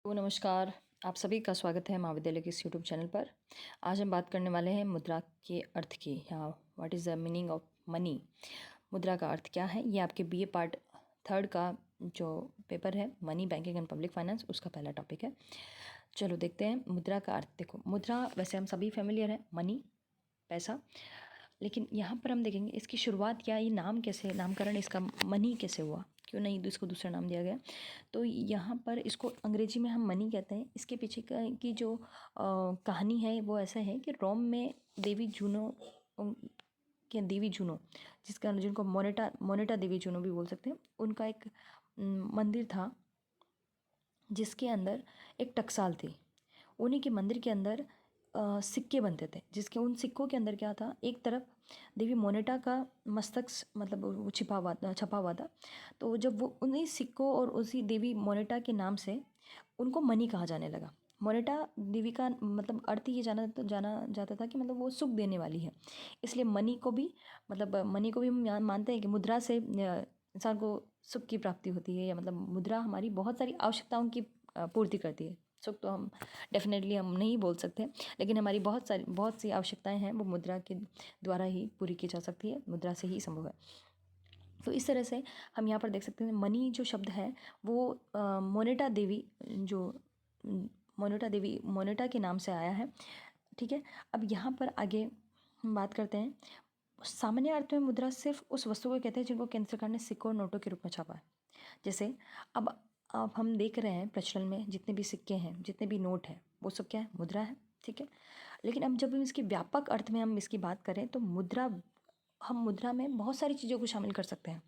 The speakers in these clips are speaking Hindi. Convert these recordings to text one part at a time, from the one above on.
तो नमस्कार, आप सभी का स्वागत है महाविद्यालय के इस यूट्यूब चैनल पर। आज हम बात करने वाले हैं मुद्रा के अर्थ की, या what is the meaning of money. मुद्रा का अर्थ क्या है, ये आपके बीए पार्ट 3 का जो पेपर है, money, banking and public finance, उसका पहला टॉपिक है। चलो देखते हैं मुद्रा का अर्थ। देखो, मुद्रा वैसे हम सभी फेमिलियर हैं, मनी, पैसा। लेकिन यहाँ पर हम देखेंगे इसकी शुरुआत या ये नाम कैसे, नामकरण इसका मनी कैसे हुआ, क्यों नहीं इसको दूसरा नाम दिया गया। तो यहाँ पर इसको अंग्रेजी में हम मनी कहते हैं। इसके पीछे की जो कहानी है वो ऐसा है कि रोम में देवी जूनो के देवी जूनो, जिनको मोनेटा देवी जूनो भी बोल सकते हैं, उनका एक मंदिर था जिसके अंदर एक टकसाल थी। उन्हीं के मंदिर के अंदर सिक्के बनते थे, जिसके उन सिक्कों के अंदर क्या था, एक तरफ देवी मोनेटा का मस्तक मतलब वो छपा हुआ था। तो जब वो उन्हीं सिक्कों और उसी देवी मोनेटा के नाम से उनको मनी कहा जाने लगा। मोनेटा देवी का मतलब अर्थ ये जाना जाता था कि मतलब वो सुख देने वाली है, इसलिए मनी को भी हम मानते हैं कि मुद्रा से इंसान को सुख की प्राप्ति होती है, या मतलब मुद्रा हमारी बहुत सारी आवश्यकताओं की पूर्ति करती है। सुख तो हम डेफिनेटली हम नहीं बोल सकते, लेकिन हमारी बहुत सी आवश्यकताएं हैं वो मुद्रा के द्वारा ही पूरी की जा सकती है, मुद्रा से ही संभव है। तो इस तरह से हम यहाँ पर देख सकते हैं मनी जो शब्द है वो मोनेटा देवी मोनेटा के नाम से आया है। ठीक है, अब यहाँ पर आगे हम बात करते हैं। सामान्य अर्थ में मुद्रा सिर्फ उस वस्तु को कहते हैं जिनको केंद्र सरकार ने सिक्कों और नोटों के रूप में छापा है। जैसे अब हम देख रहे हैं प्रचलन में जितने भी सिक्के हैं, जितने भी नोट हैं, वो सब क्या है, मुद्रा है। ठीक है, लेकिन अब जब हम इसके व्यापक अर्थ में हम इसकी बात करें तो हम मुद्रा में बहुत सारी चीज़ों को शामिल कर सकते हैं।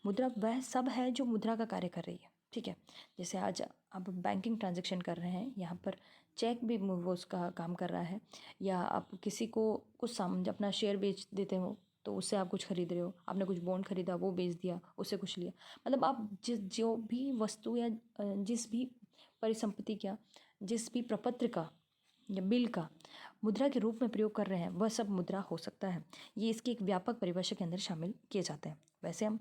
मुद्रा वह सब है जो मुद्रा का कार्य कर रही है। ठीक है, जैसे आज आप बैंकिंग ट्रांजैक्शन कर रहे हैं, यहाँ पर चेक भी वो उसका काम कर रहा है, या आप किसी को कुछ सामान अपना शेयर बेच देते हो तो उससे आप कुछ खरीद रहे हो, आपने कुछ बॉन्ड खरीदा वो बेच दिया, उससे कुछ लिया। मतलब आप जो भी वस्तु या जिस भी परिसंपत्ति का, जिस भी प्रपत्र का या बिल का मुद्रा के रूप में प्रयोग कर रहे हैं, वह सब मुद्रा हो सकता है। ये इसकी एक व्यापक परिभाषा के अंदर शामिल किए जाते हैं। वैसे हम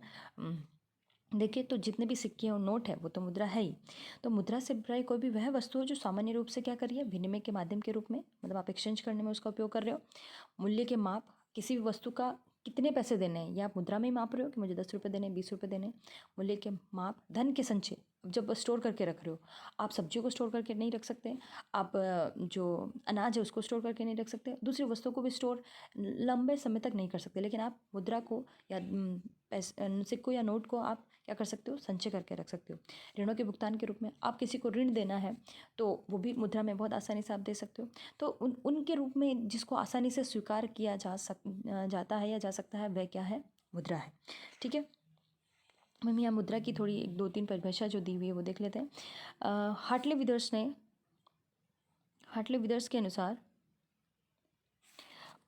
देखिए तो जितने भी सिक्के और नोट है वो तो मुद्रा है ही। तो मुद्रा से अभिप्राय कोई भी वह वस्तु है जो सामान्य रूप से क्या कर रही है, विनिमय के माध्यम के रूप में, मतलब आप एक्सचेंज करने में उसका उपयोग कर रहे हो। मूल्य के माप, किसी भी वस्तु का कितने पैसे देने हैं, या आप मुद्रा में ही माप रहे हो कि मुझे 10 रुपये देने, 20 रुपये देने। मूल्य के माप, धन के संचय, जब स्टोर करके रख रहे हो, आप सब्जियों को स्टोर करके नहीं रख सकते, आप जो अनाज है उसको स्टोर करके नहीं रख सकते, दूसरी वस्तुओं को भी स्टोर लंबे समय तक नहीं कर सकते। लेकिन आप मुद्रा को या सिक्कों या नोट को आप क्या कर सकते हो, संचय करके रख सकते हो। ऋणों के भुगतान के रूप में आप किसी को ऋण देना है तो वो भी मुद्रा में बहुत आसानी से आप दे सकते हो। तो उनके रूप में जिसको आसानी से स्वीकार किया जाता है या जा सकता है, वह क्या है, मुद्रा है। ठीक है, हम यहाँ मुद्रा की थोड़ी 1-2-3 परिभाषा जो दी हुई है वो देख लेते हैं। हार्टले विदर्स के अनुसार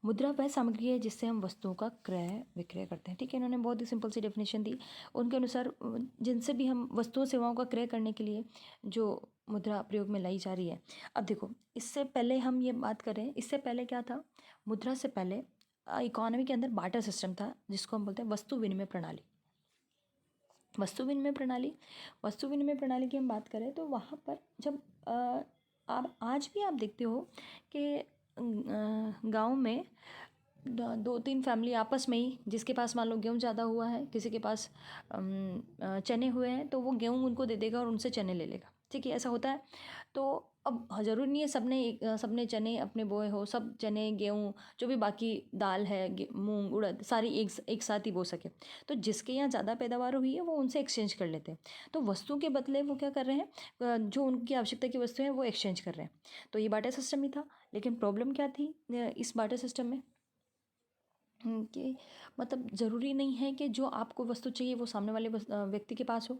मुद्रा वह सामग्री है जिससे हम वस्तुओं का क्रय विक्रय करते हैं। ठीक है, इन्होंने बहुत ही सिंपल सी डेफिनेशन दी। उनके अनुसार जिनसे भी हम वस्तुओं सेवाओं का क्रय करने के लिए जो मुद्रा प्रयोग में लाई जा रही है। अब देखो, इससे पहले हम ये बात करें, इससे पहले क्या था, मुद्रा से पहले इकोनॉमी के अंदर बार्टर सिस्टम था, जिसको हम बोलते हैं वस्तु विनिमय प्रणाली। वस्तु विनिमय प्रणाली की हम बात करें तो वहाँ पर जब आप आज भी आप देखते हो कि गांव में 2-3 फैमिली आपस में ही, जिसके पास मान लो गेहूँ ज़्यादा हुआ है, किसी के पास चने हुए हैं, तो वो गेहूँ उनको दे देगा और उनसे चने ले लेगा। ठीक है, ऐसा होता है। तो अब ज़रूरी नहीं है सबने चने अपने बोए हो, सब चने गेहूँ जो भी बाकी दाल है, मूंग उड़द सारी एक साथ ही बो सके। तो जिसके यहाँ ज़्यादा पैदावार हुई है वो उनसे एक्सचेंज कर लेते हैं। तो वस्तु के बदले वो क्या कर रहे हैं, जो उनकी आवश्यकता की वस्तु है वो एक्सचेंज कर रहे हैं। तो ये बार्टर सिस्टम ही था। लेकिन प्रॉब्लम क्या थी इस बार्टर सिस्टम में, कि मतलब ज़रूरी नहीं है कि जो आपको वस्तु चाहिए वो सामने वाले व्यक्ति के पास हो,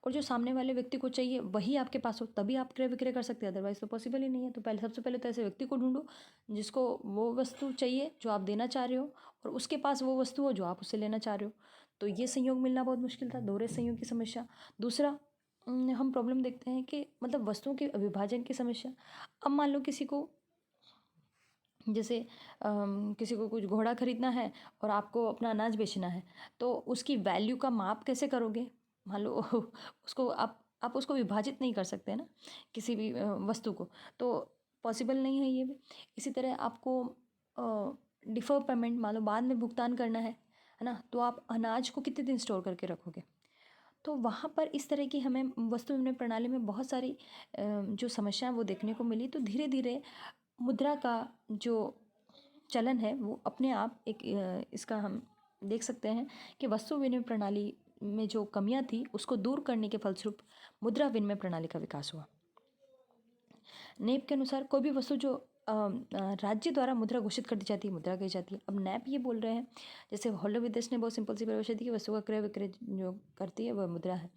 और जो सामने वाले व्यक्ति को चाहिए वही आपके पास हो, तभी आप क्रय विक्रय कर सकते हैं। अदरवाइज़ तो पॉसिबल ही नहीं है। तो सबसे पहले तो ऐसे व्यक्ति को ढूंढो जिसको वो वस्तु चाहिए जो आप देना चाह रहे हो, और उसके पास वो वस्तु हो जो आप उससे लेना चाह रहे हो। तो ये संयोग मिलना बहुत मुश्किल था, दोहरे संयोग की समस्या। दूसरा हम प्रॉब्लम देखते हैं कि मतलब वस्तुओं के विभाजन की समस्या। अब मान लो जैसे किसी को कुछ घोड़ा खरीदना है और आपको अपना अनाज बेचना है, तो उसकी वैल्यू का माप कैसे करोगे। मान लो उसको आप उसको विभाजित नहीं कर सकते ना किसी भी वस्तु को, तो पॉसिबल नहीं है ये भी। इसी तरह आपको डिफर पेमेंट मान लो बाद में भुगतान करना है ना, तो आप अनाज को कितने दिन स्टोर करके रखोगे। तो वहाँ पर इस तरह की हमें वस्तु विनिमय प्रणाली में बहुत सारी जो समस्याएं वो देखने को मिली। तो धीरे धीरे मुद्रा का जो चलन है वो अपने आप एक इसका हम देख सकते हैं कि वस्तु विनिमय प्रणाली में जो कमियां थी उसको दूर करने के फलस्वरूप मुद्रा विनिमय प्रणाली का विकास हुआ। नेप के अनुसार कोई भी वस्तु जो राज्य द्वारा मुद्रा घोषित कर दी जाती है मुद्रा कही जाती है। अब नैप ये बोल रहे हैं, जैसे हॉलो विदेश ने बहुत सिंपल सी परिभाषा दी कि वस्तु का क्रय विक्रय जो करती है वह मुद्रा है।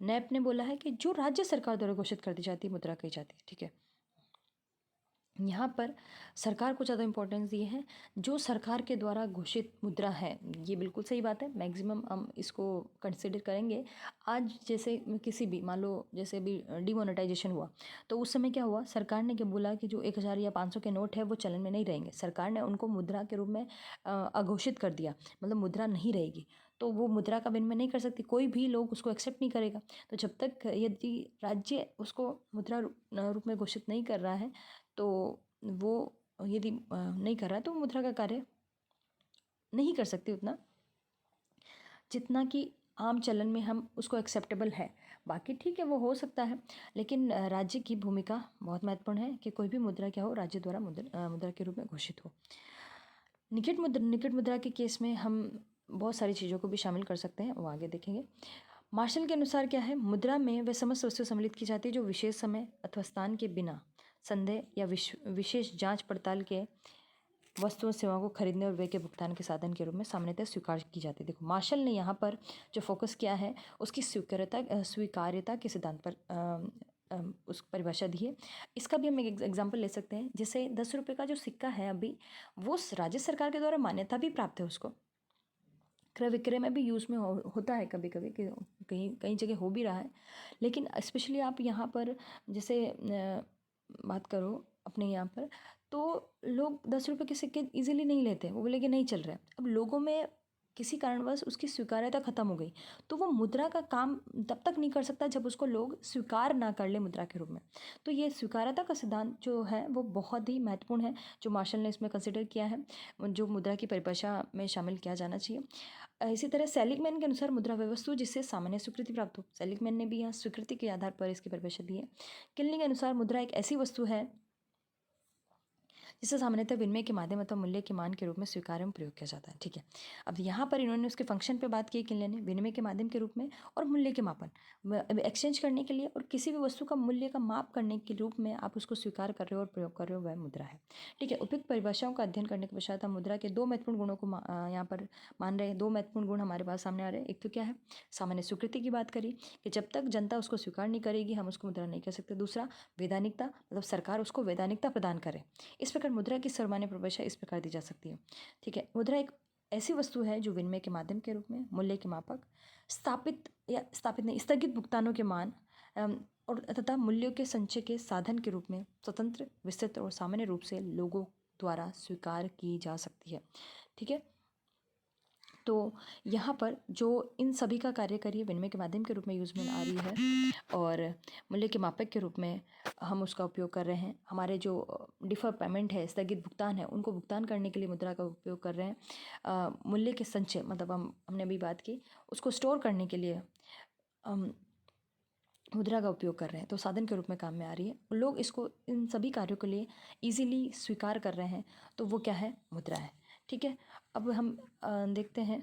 नैप ने बोला है कि जो राज्य सरकार द्वारा घोषित कर दी जाती है मुद्रा कही जाती है। ठीक है, यहाँ पर सरकार को ज़्यादा इंपॉर्टेंस दी है। जो सरकार के द्वारा घोषित मुद्रा है, ये बिल्कुल सही बात है, मैक्सिमम हम इसको कंसिडर करेंगे। आज जैसे किसी भी मान लो जैसे भी डिमोनेटाइजेशन हुआ, तो उस समय क्या हुआ, सरकार ने क्या बोला कि जो 1000 या 500 के नोट है वो चलन में नहीं रहेंगे। सरकार ने उनको मुद्रा के रूप में अघोषित कर दिया, मतलब मुद्रा नहीं रहेगी, तो वो मुद्रा का विनिमय नहीं कर सकती, कोई भी लोग उसको एक्सेप्ट नहीं करेगा। तो जब तक यदि राज्य उसको मुद्रा रूप में घोषित नहीं कर रहा है, तो वो यदि नहीं कर रहा है तो मुद्रा का कार्य नहीं कर सकती उतना जितना कि आम चलन में हम उसको एक्सेप्टेबल है। बाकी ठीक है वो हो सकता है, लेकिन राज्य की भूमिका बहुत महत्वपूर्ण है कि कोई भी मुद्रा क्या हो, राज्य द्वारा मुद्रा के रूप में घोषित हो। निकट मुद्रा के केस में हम बहुत सारी चीज़ों को भी शामिल कर सकते हैं, वो आगे देखेंगे। मार्शल के अनुसार क्या है, मुद्रा में वे समस्त वस्तु सम्मिलित की जाती है जो विशेष समय अथवा स्थान के बिना संदेह या विशेष जांच पड़ताल के वस्तुओं सेवाओं को खरीदने और वे के भुगतान के साधन के रूप में सामान्यतः स्वीकार की जाती है। देखो मार्शल ने यहाँ पर जो फोकस किया है उसकी स्वीकार्यता के सिद्धांत पर उस परिभाषा दी है। इसका भी हम एक एग्जाम्पल ले सकते हैं, जैसे 10 रुपये का जो सिक्का है अभी वो राज्य सरकार के द्वारा मान्यता भी प्राप्त है, उसको क्रय विक्रय में भी यूज़ में होता है कभी कभी, कि कहीं कई जगह हो भी रहा है। लेकिन स्पेशली आप यहाँ पर जैसे बात करो अपने यहाँ पर, तो लोग 10 रुपये के सिक्के इजीली नहीं लेते, वो बोले कि नहीं चल रहा है। अब लोगों में किसी कारणवश उसकी स्वीकार्यता खत्म हो गई, तो वो मुद्रा का काम तब तक नहीं कर सकता जब उसको लोग स्वीकार ना कर ले मुद्रा के रूप में। तो ये स्वीकार्यता का सिद्धांत जो है वो बहुत ही महत्वपूर्ण है, जो मार्शल ने इसमें कंसिडर किया है, जो मुद्रा की परिभाषा में शामिल किया जाना चाहिए। इसी तरह सेलिगमैन के अनुसार मुद्रा व्यवस्था जिससे सामान्य स्वीकृति प्राप्त हो, सेलिगमैन ने भी यहाँ स्वीकृति के आधार पर इसकी परिभाषा दी है। किलनी के अनुसार मुद्रा एक ऐसी वस्तु है जिसे सामान्यतः विनिमय के माध्यम अथवा मूल्य के मान के रूप में स्वीकार एवं प्रयोग किया जाता है। ठीक है, अब यहाँ पर इन्होंने उसके फंक्शन पे बात की किनले ने, विनिमय के माध्यम के रूप में और मूल्य के मापन एक्सचेंज करने के लिए और किसी भी वस्तु का मूल्य का माप करने के रूप में आप उसको स्वीकार कर रहे हो और प्रयोग कर रहे हो, वह मुद्रा है। ठीक है, उपयुक्त परिभाषाओं का अध्ययन करने के पश्चात हम मुद्रा के 2 महत्वपूर्ण गुणों को यहाँ पर मान रहे हैं। 2 महत्वपूर्ण गुण हमारे पास सामने आ रहे हैं। एक तो क्या है, सामान्य स्वीकृति की बात करी कि जब तक जनता उसको स्वीकार नहीं करेगी हम उसको मुद्रा नहीं कह सकते। दूसरा वैधानिकता, मतलब सरकार उसको वैधानिकता प्रदान करे। इस प्रकार मुद्रा की सर्वमान्य परिभाषा इस प्रकार दी जा सकती है। ठीक है, मुद्रा एक ऐसी वस्तु है जो विनिमय के माध्यम के रूप में, मूल्य के मापक, स्थगित भुगतानों के मान और तथा मूल्यों के संचय के साधन के रूप में स्वतंत्र, विस्तृत और सामान्य रूप से लोगों द्वारा स्वीकार की जा सकती है। ठीक है, तो यहाँ पर जो इन सभी का कार्य करिए विनिमय के माध्यम के रूप में यूज़ में आ रही है और मूल्य के मापक के रूप में हम उसका उपयोग कर रहे हैं। हमारे जो डिफर पेमेंट है, स्थगित भुगतान है, उनको भुगतान करने के लिए मुद्रा का उपयोग कर रहे हैं। मूल्य के संचय, मतलब हमने अभी बात की, उसको स्टोर करने के लिए मुद्रा का उपयोग कर रहे हैं, तो साधन के रूप में काम में आ रही है। लोग इसको इन सभी कार्यों के लिए इजीली स्वीकार कर रहे हैं, तो वो क्या है, मुद्रा है। ठीक है, अब हम देखते हैं